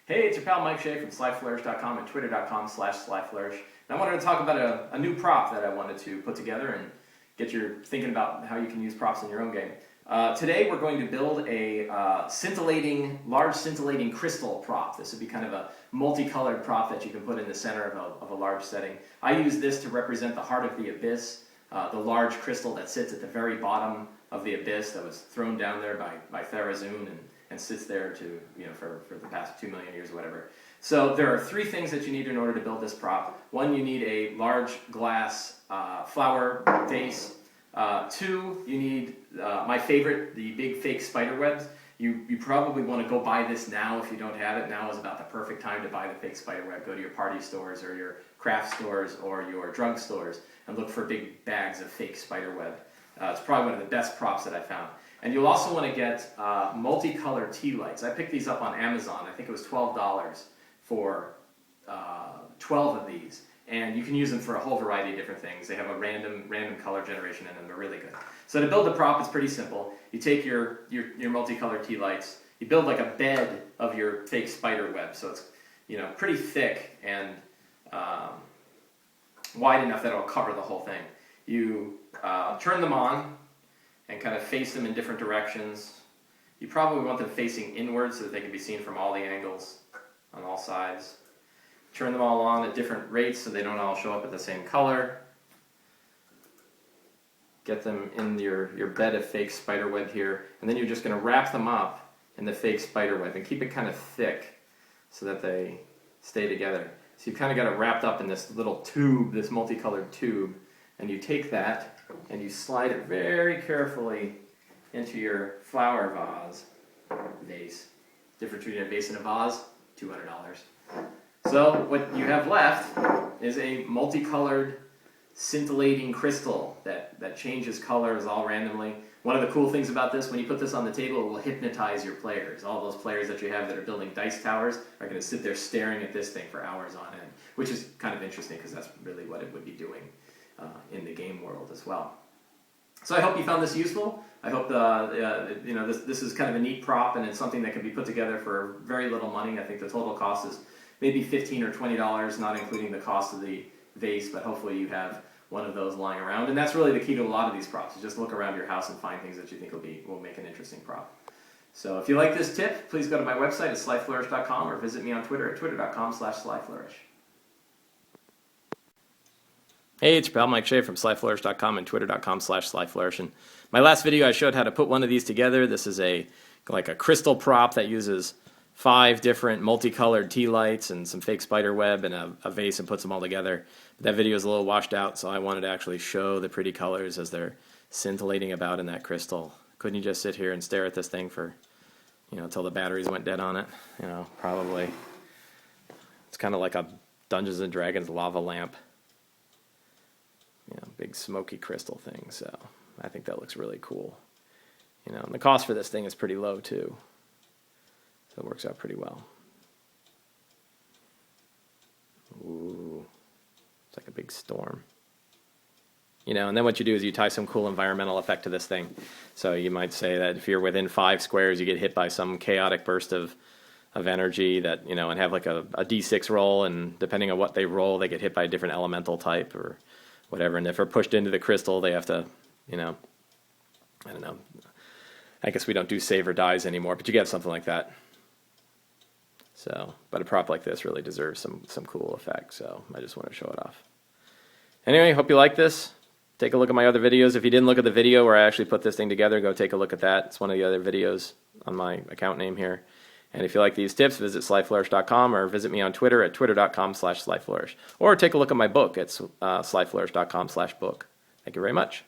Hey, it's your pal Mike Shea from slyflourish.com and twitter.com/slyflourish. And I wanted to talk about a new prop that I wanted to put together and get your thinking about how you can use props in your own game. Today we're going to build a large scintillating crystal prop. This would be kind of a multicolored prop that you can put in the center of a large setting. I use this to represent the heart of the abyss, the large crystal that sits at the very bottom of the abyss that was thrown down there by Tharizdun and sits there to, for the past 2 million years or whatever. So there are 3 things that you need in order to build this prop. 1, you need a large glass flower vase. 2, you need my favorite, the big fake spider webs. You probably want to go buy this now if you don't have it. Now is about the perfect time to buy the fake spider web. Go to your party stores or your craft stores or your drug stores and look for big bags of fake spider web. It's probably one of the best props that I found. And you'll also want to get multicolored tea lights. I picked these up on Amazon. I think it was $12 for 12 of these. And you can use them for a whole variety of different things. They have a random color generation in them. They're really good. So to build the prop, it's pretty simple. You take your multicolored tea lights. You build like a bed of your fake spider web. So it's pretty thick and wide enough that it'll cover the whole thing. You turn them on and kind of face them in different directions. You probably want them facing inwards so that they can be seen from all the angles on all sides. Turn them all on at different rates so they don't all show up at the same color. Get them in your bed of fake spider web here, and then you're just going to wrap them up in the fake spider web and keep it kind of thick so that they stay together. So you've kind of got it wrapped up in this little tube, this multicolored tube, and you take that and you slide it very carefully into your flower vase. Difference between a vase and a vase, $200. So what you have left is a multicolored scintillating crystal that changes colors all randomly. One of the cool things about this, when you put this on the table, it will hypnotize your players. All those players that you have that are building dice towers are going to sit there staring at this thing for hours on end, which is kind of interesting because that's really what it would be doing in the game world as well. So I hope you found this useful. I hope this is kind of a neat prop, and it's something that can be put together for very little money. I think the total cost is maybe $15 or $20, not including the cost of the vase, but hopefully you have one of those lying around. And that's really the key to a lot of these props, is just look around your house and find things that you think will make an interesting prop. So if you like this tip, please go to my website at slyflourish.com or visit me on Twitter at twitter.com/slyflourish. Hey, it's your pal Mike Shea from slyflourish.com and twitter.com/slyflourish. And my last video I showed how to put one of these together. This is like a crystal prop that uses 5 different multicolored tea lights and some fake spider web and a vase and puts them all together. But that video is a little washed out, so I wanted to actually show the pretty colors as they're scintillating about in that crystal. Couldn't you just sit here and stare at this thing for, until the batteries went dead on it? Probably. It's kind of like a Dungeons and Dragons lava lamp. Big smoky crystal thing, so I think that looks really cool. And the cost for this thing is pretty low too. So it works out pretty well. Ooh, it's like a big storm. And then what you do is you tie some cool environmental effect to this thing. So you might say that if you're within 5 squares, you get hit by some chaotic burst of energy that, and have like a D6 roll, and depending on what they roll, they get hit by a different elemental type or whatever. And if they're pushed into the crystal, they have to, I don't know. I guess we don't do save or dies anymore, but you get something like that. So, but a prop like this really deserves some cool effect, so I just want to show it off. Anyway, hope you like this. Take a look at my other videos. If you didn't look at the video where I actually put this thing together, go take a look at that. It's one of the other videos on my account name here. And if you like these tips, visit slyflourish.com or visit me on Twitter at twitter.com/slyflourish. Or take a look at my book at slyflourish.com/book. Thank you very much.